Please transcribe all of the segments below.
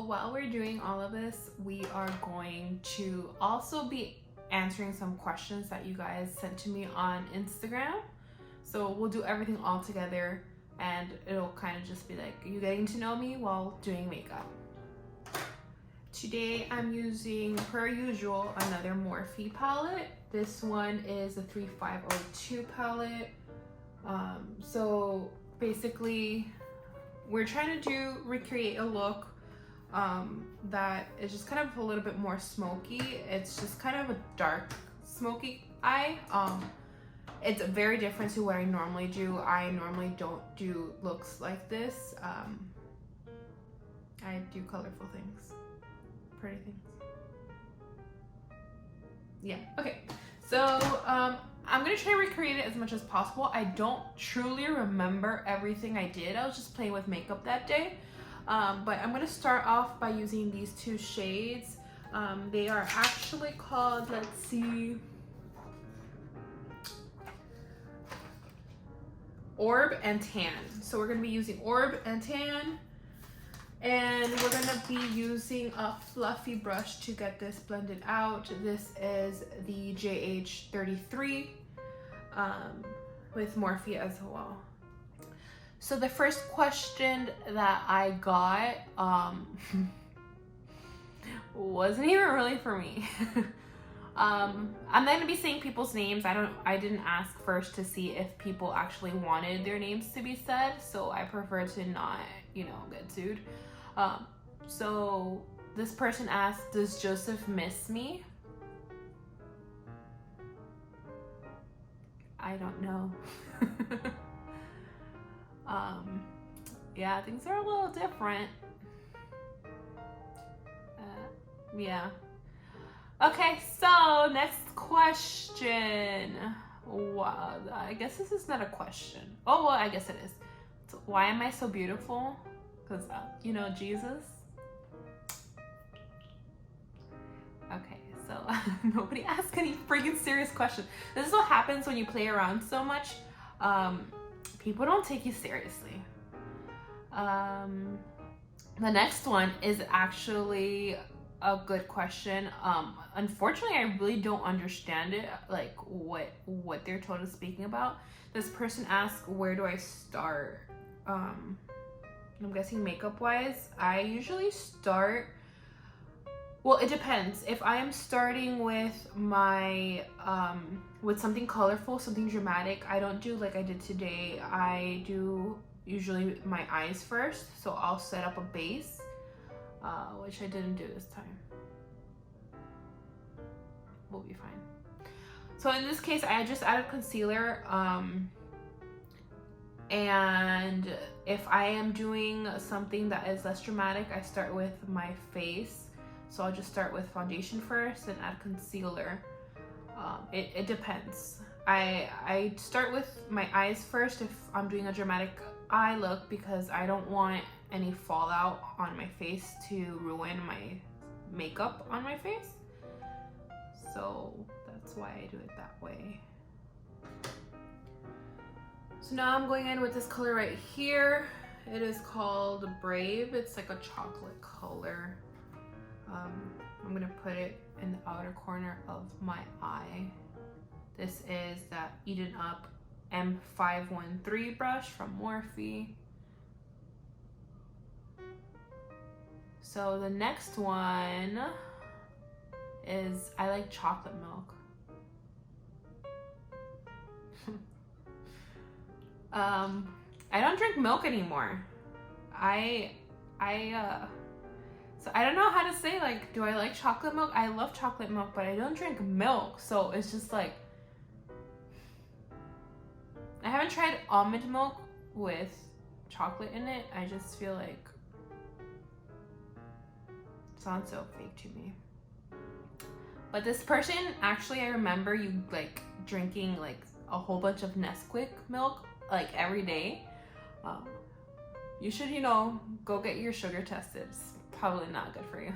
while we're doing all of this, we are going to also be answering some questions that you guys sent to me on Instagram. So we'll do everything all together, and it'll kind of just be like you getting to know me while doing makeup. Today I'm using, per usual, another Morphe palette. This one is a 3502 palette. So basically we're trying to recreate a look that is just kind of a little bit more smoky. It's just kind of a dark smoky eye. It's very different to what I normally do. I normally don't do looks like this. I do colorful things, pretty things. Yeah, okay. So I'm gonna try to recreate it as much as possible. I don't truly remember everything I did. I was just playing with makeup that day. But I'm gonna start off by using these two shades. They are actually called, let's see, Orb and Tan. So we're gonna be using Orb and Tan, and we're gonna be using a fluffy brush to get this blended out. This is the JH33 with Morphe as well. So the first question that I got wasn't even really for me. I'm not gonna be saying people's names. I didn't ask first to see if people actually wanted their names to be said, so I prefer to not, get sued. So this person asked, does Joseph miss me? I don't know. Yeah, things are a little different. Yeah. Okay, so next question. Wow, I guess this is not a question. Oh, well, I guess it is. So why am I so beautiful? Because, Jesus. Okay, so nobody asked any freaking serious questions. This is what happens when you play around so much. People don't take you seriously. The next one is actually a good question. Unfortunately, I really don't understand it, like what they're totally speaking about. This person asked, where do I start? I'm guessing makeup wise. I usually start, well, it depends. If I am starting with my with something colorful, something dramatic, I don't do like I did today. I do usually my eyes first, so I'll set up a base, which I didn't do this time. We'll be fine. So in this case, I just added concealer, and if I am doing something that is less dramatic, I start with my face. So I'll just start with foundation first and add concealer. It depends. I start with my eyes first if I'm doing a dramatic eye look, because I don't want any fallout on my face to ruin my makeup on my face. So that's why I do it that way. So now I'm going in with this color right here. It is called Brave. It's like a chocolate color. I'm gonna put it in the outer corner of my eye. This is that Eaten Up M513 brush from Morphe. So the next one is, I like chocolate milk. I don't drink milk anymore. So I don't know how to say, like, do I like chocolate milk? I love chocolate milk, but I don't drink milk. So it's just like, I haven't tried almond milk with chocolate in it. I just feel like it sounds so fake to me. But this person, actually, I remember you like drinking like a whole bunch of Nesquik milk like every day. You should, go get your sugar tested. It's probably not good for you.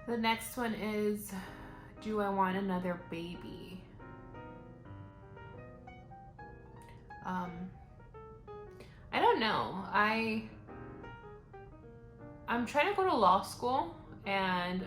The next one is, do I want another baby? Um, I don't know. I'm trying to go to law school, and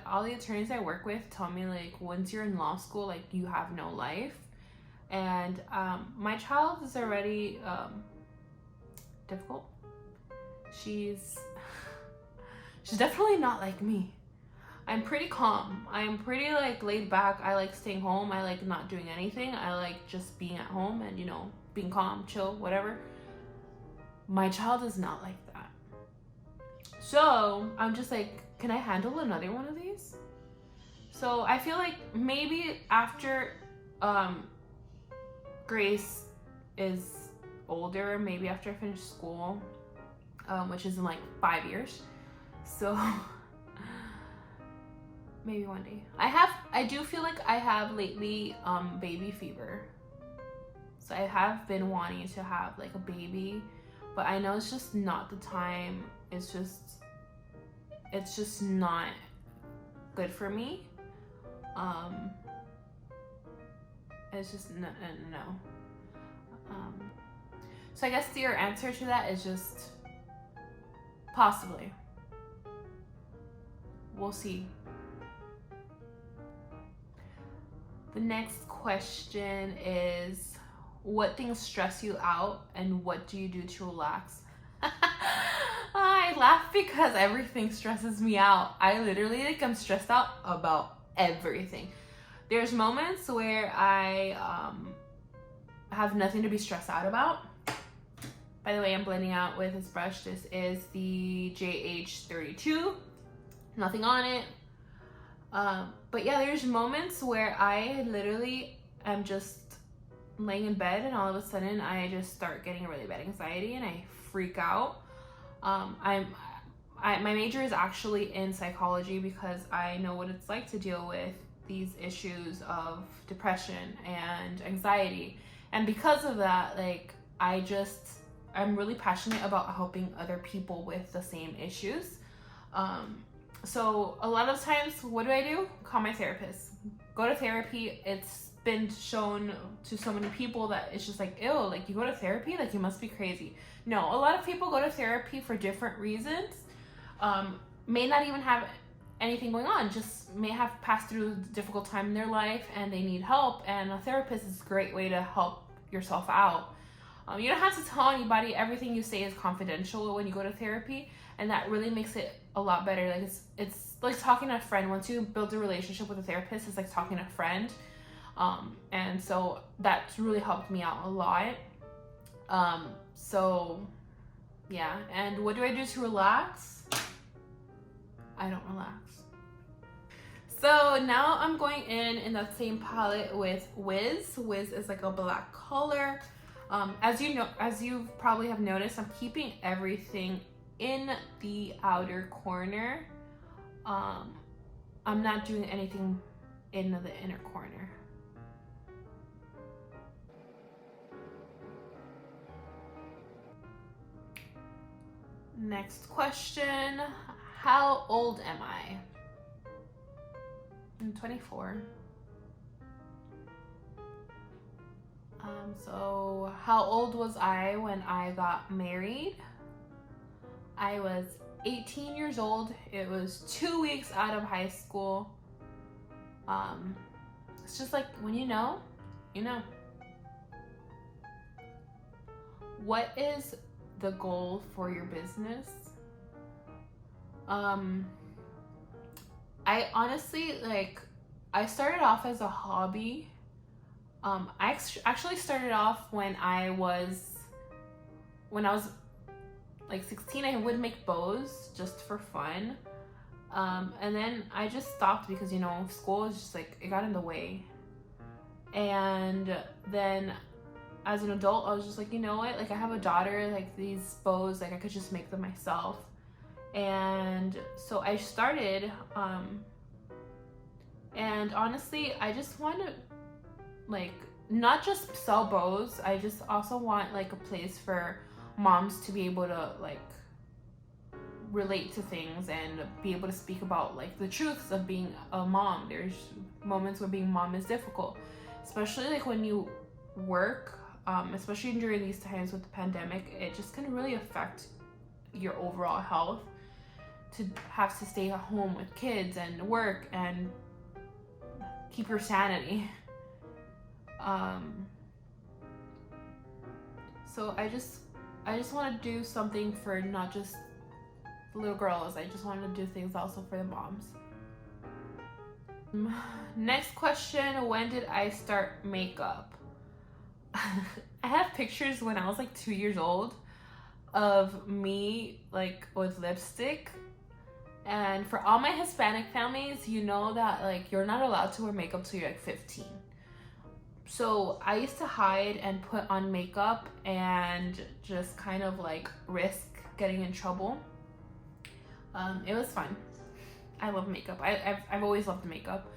all the attorneys I work with tell me, like, once you're in law school, like, you have no life. And my child is already difficult. She's definitely not like me. I'm pretty calm. I'm pretty like laid back. I like staying home. I like not doing anything. I like just being at home and, you know, being calm, chill, whatever. My child is not like that. So I'm just like, can I handle another one of these? So I feel like maybe after Grace is older, maybe after I finish school, which is in like 5 years. So maybe one day. I do feel like I have lately baby fever. So I have been wanting to have like a baby, but I know it's just not the time. It's just not good for me. It's just no. So I guess your answer to that is just possibly. We'll see. The next question is, what things stress you out and what do you do to relax? I laugh because everything stresses me out. I literally like I'm stressed out about everything. There's moments where I have nothing to be stressed out about. By the way, I'm blending out with this brush. This is the JH32. Nothing on it. But yeah, there's moments where I literally am just laying in bed and all of a sudden I just start getting really bad anxiety and I freak out. My major is actually in psychology because I know what it's like to deal with these issues of depression and anxiety. And because of that, like, I'm really passionate about helping other people with the same issues. So a lot of times, what do? Call my therapist. Go to therapy. It's been shown to so many people that it's just like, ew, like you go to therapy? Like you must be crazy. No, a lot of people go to therapy for different reasons. May not even have anything going on, just may have passed through a difficult time in their life and they need help, and a therapist is a great way to help yourself out. You don't have to tell anybody. Everything you say is confidential when you go to therapy, and that really makes it a lot better. Like it's like talking to a friend. Once you build a relationship with a therapist, it's like talking to a friend. And so that's really helped me out a lot. So yeah. And what do I do to relax? I don't relax. So now I'm going in that same palette with Wiz. Wiz is like a black color. As you probably have noticed, I'm keeping everything in the outer corner. I'm not doing anything in the inner corner. Next question. How old am I? I'm 24. So how old was I when I got married? I was 18 years old. It was 2 weeks out of high school. It's just like when you know, you know. What is the goal for your business? I honestly, like, I started off as a hobby. I actually started off when I was like 16. I would make bows just for fun. And then I just stopped because, you know, school is just like, it got in the way. And then as an adult, I was just like, you know what? Like, I have a daughter, like these bows, like I could just make them myself. And so I started, and honestly, I just want to, like, not just sell bows. I just also want like a place for moms to be able to like relate to things and be able to speak about like the truths of being a mom. There's moments where being a mom is difficult, especially like when you work especially during these times with the pandemic. It just can really affect your overall health to have to stay at home with kids and work and keep your sanity. So I just want to do something for not just little girls. I just want to do things also for the moms. Next question, when did I start makeup? I have pictures when I was like 2 years old of me like with lipstick. And for all my Hispanic families, you know that like you're not allowed to wear makeup till you're like 15. So I used to hide and put on makeup and just kind of like risk getting in trouble. It was fun. I love makeup. I've always loved makeup.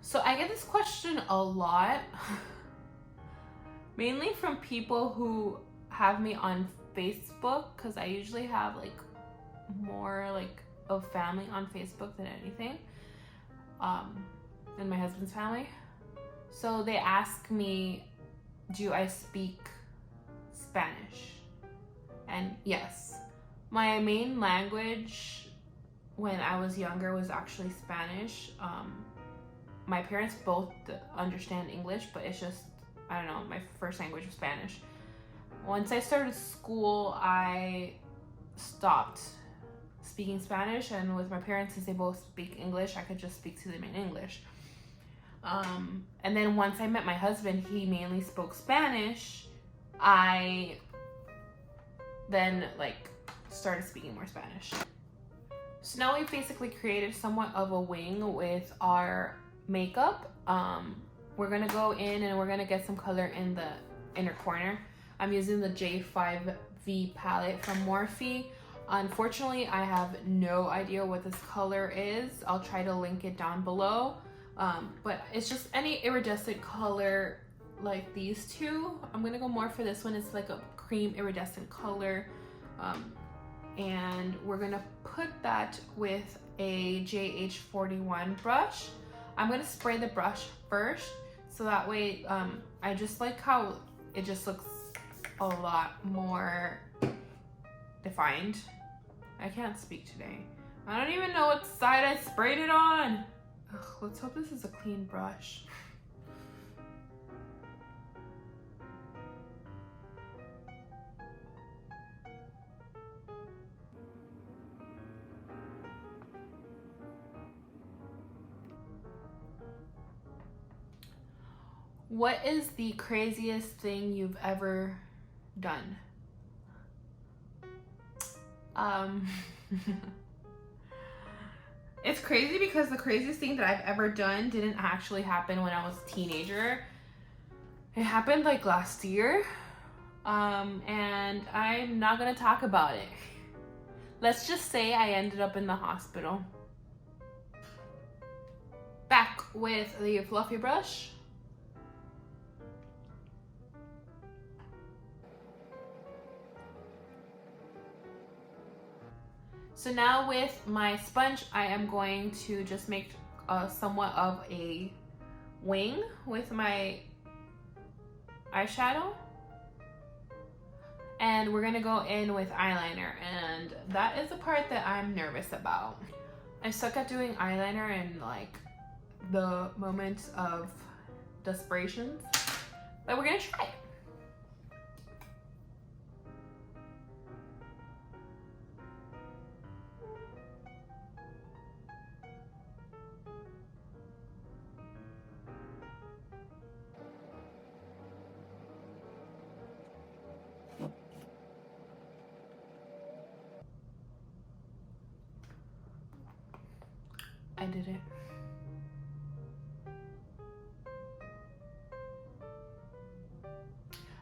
So I get this question a lot, mainly from people who have me on Facebook, because I usually have like more like of family on Facebook than anything, than my husband's family. So they ask me, do I speak Spanish? And yes, my main language when I was younger was actually Spanish. My parents both understand English, but it's just, I don't know, my first language was Spanish. Once I started school, I stopped speaking Spanish, and with my parents, since they both speak English, I could just speak to them in English. And then once I met my husband, he mainly spoke Spanish. I then like started speaking more Spanish. So now we've basically created somewhat of a wing with our makeup. We're gonna go in and we're gonna get some color in the inner corner. I'm using the J5V palette from Morphe. Unfortunately, I have no idea what this color is. I'll try to link it down below. But it's just any iridescent color like these two. I'm gonna go more for this one. It's like a cream iridescent color. And we're gonna put that with a JH41 brush. I'm gonna spray the brush first, so that way I just like how it just looks a lot more defined. I can't speak today. I don't even know what side I sprayed it on. Ugh, let's hope this is a clean brush. What is the craziest thing you've ever done? It's crazy because the craziest thing that I've ever done didn't actually happen when I was a teenager. It happened like last year. And I'm not gonna talk about it. Let's just say I ended up in the hospital. Back with the fluffy brush. So now with my sponge, I am going to just make somewhat of a wing with my eyeshadow. And we're gonna go in with eyeliner, and that is the part that I'm nervous about. I suck at doing eyeliner in like the moments of desperation, but we're gonna try it. I did it.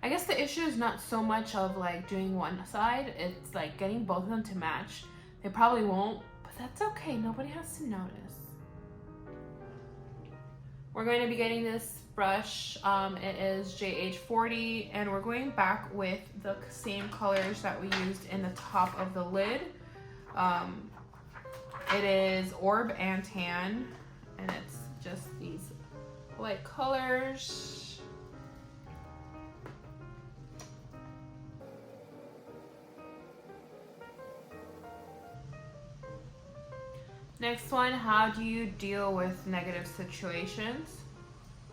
I guess the issue is not so much of like doing one side, it's like getting both of them to match. They probably won't, but that's okay. Nobody has to notice. We're going to be getting this brush. It is JH40, and we're going back with the same colors that we used in the top of the lid. It is Orb and Tan, and it's just these light colors. Next one, how do you deal with negative situations?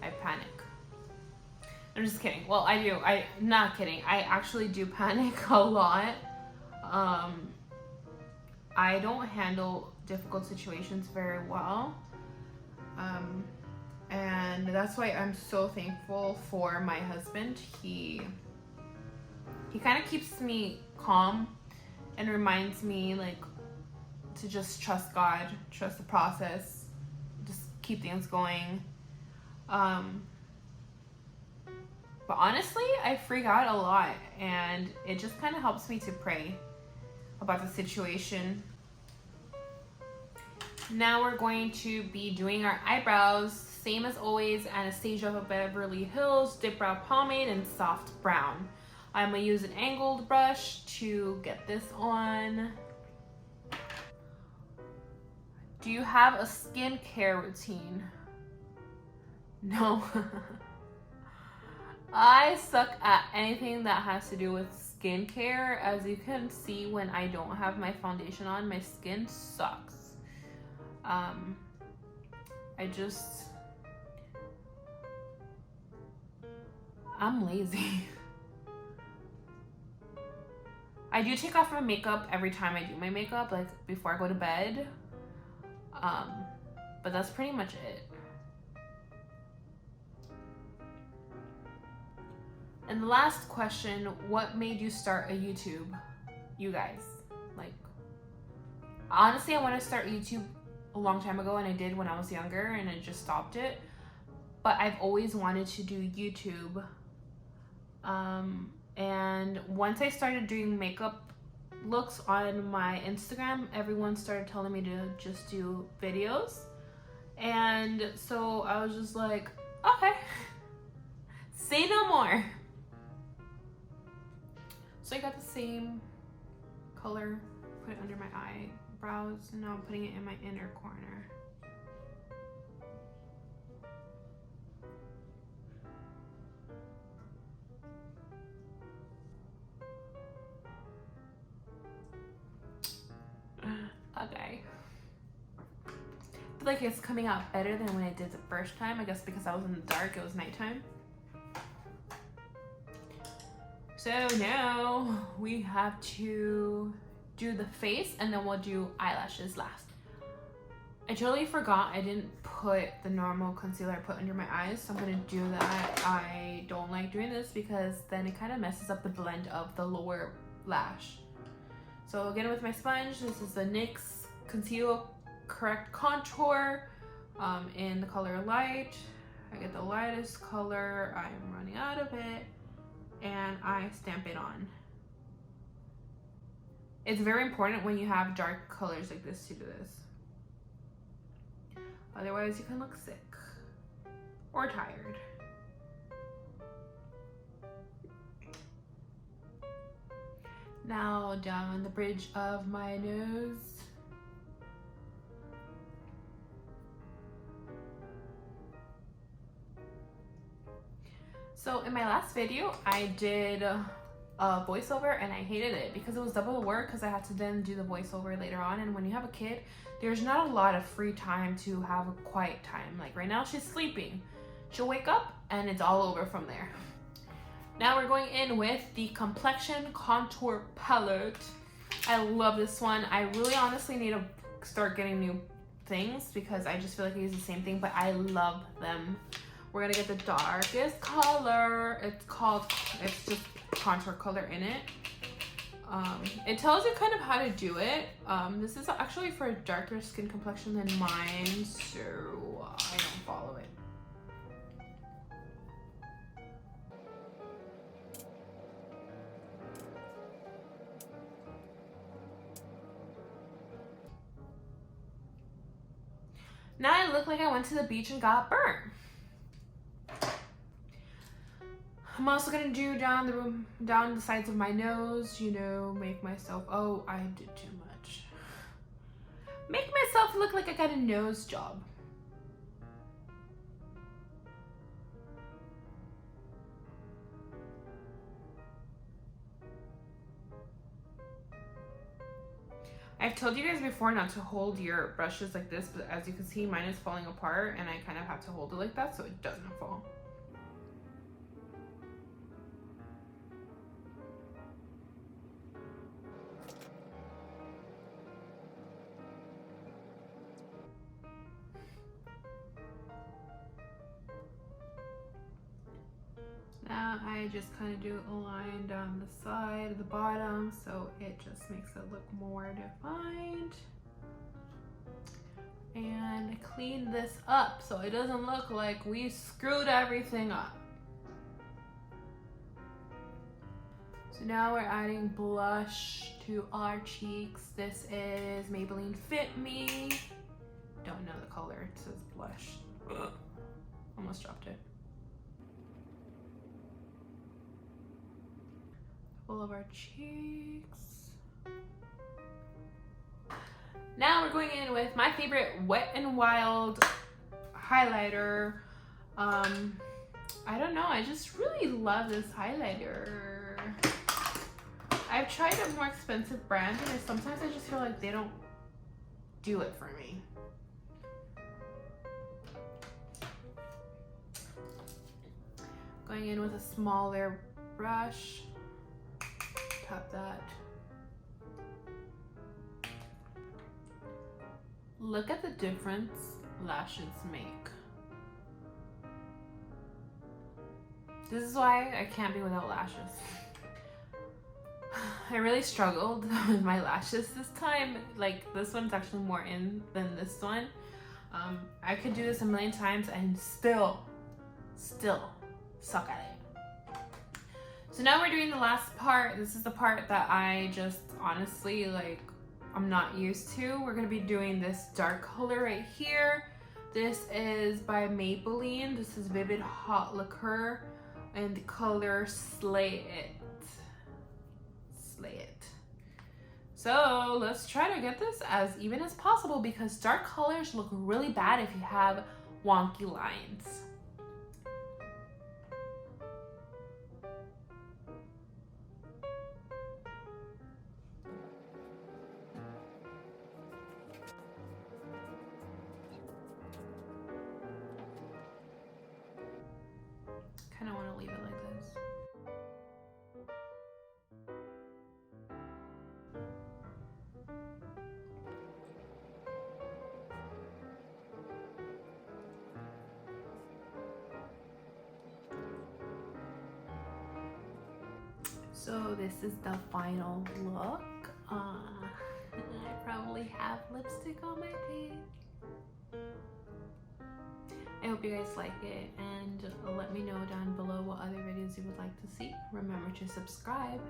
I panic. I'm just kidding. Well, I do. Not kidding. I actually do panic a lot. I don't handle difficult situations very well. And that's why I'm so thankful for my husband. He kind of keeps me calm and reminds me like to just trust God, trust the process, just keep things going. But honestly, I freak out a lot, and it just kind of helps me to pray about the situation. Now we're going to be doing our eyebrows. Same as always, Anastasia of Beverly Hills, Dip Brow Pomade in Soft Brown. I'm going to use an angled brush to get this on. Do you have a skincare routine? No. I suck at anything that has to do with skincare. As you can see, when I don't have my foundation on, my skin sucks. I'm lazy. I do take off my makeup every time I do my makeup, like before I go to bed. But that's pretty much it. And the last question, what made you start a YouTube? You guys, like, honestly, I want to start YouTube a long time ago, and I did when I was younger, and I just stopped it. But I've always wanted to do YouTube. And once I started doing makeup looks on my Instagram, everyone started telling me to just do videos. And so I was just like, okay, say no more. So I got the same color, put it under my eyebrows, and now I'm putting it in my inner corner. Okay. I feel like it's coming out better than when I did the first time. I guess because I was in the dark, it was nighttime. So now we have to do the face, and then we'll do eyelashes last. I totally forgot I didn't put the normal concealer I put under my eyes, so I'm gonna do that. I don't like doing this because then it kind of messes up the blend of the lower lash. So again, with my sponge, this is the NYX Conceal Correct Contour in the color Light. I get the lightest color, I'm running out of it, and I stamp it on. It's very important when you have dark colors like this to do this. Otherwise, you can look sick or tired. Now down the bridge of my nose. So in my last video, I did a voiceover, and I hated it because it was double the work because I had to then do the voiceover later on. And when you have a kid, there's not a lot of free time to have a quiet time. Like right now, she's sleeping. She'll wake up and it's all over from there. Now we're going in with the Complexion Contour Palette. I love this one. I really honestly need to start getting new things because I just feel like I use the same thing, but I love them. We're gonna get the darkest color. It's just contour color in it. It tells you kind of how to do it. This is actually for a darker skin complexion than mine, so I don't follow it. Now I look like I went to the beach and got burnt. I'm also gonna do down the sides of my nose, you know, make myself, oh, I did too much. Make myself look like I got a nose job. I've told you guys before not to hold your brushes like this, but as you can see, mine is falling apart and I kind of have to hold it like that so it doesn't fall. Now I just kind of do a line down the side, the bottom, so it just makes it look more defined. And clean this up so it doesn't look like we screwed everything up. So now we're adding blush to our cheeks. This is Maybelline Fit Me. Don't know the color, it says blush. Ugh. Almost dropped it. Full of our cheeks. Now we're going in with my favorite Wet n Wild highlighter. I don't know, I just really love this highlighter. I've tried a more expensive brand and sometimes I just feel like they don't do it for me. Going in with a smaller brush. Tap that. Look at the difference lashes make. This is why I can't be without lashes. I really struggled with my lashes this time. Like, this one's actually more in than this one. I could do this a million times and still suck at it. So now we're doing the last part. This is the part that I just honestly, like, I'm not used to. We're gonna be doing this dark color right here. This is by Maybelline. This is Vivid Hot Liqueur and the color Slay It. Slay It. So let's try to get this as even as possible because dark colors look really bad if you have wonky lines. Kind of want to leave it like this. So this is the final look. I probably have lipstick on my teeth. I hope you guys like it and let me know down below what other videos you would like to see. Remember to subscribe.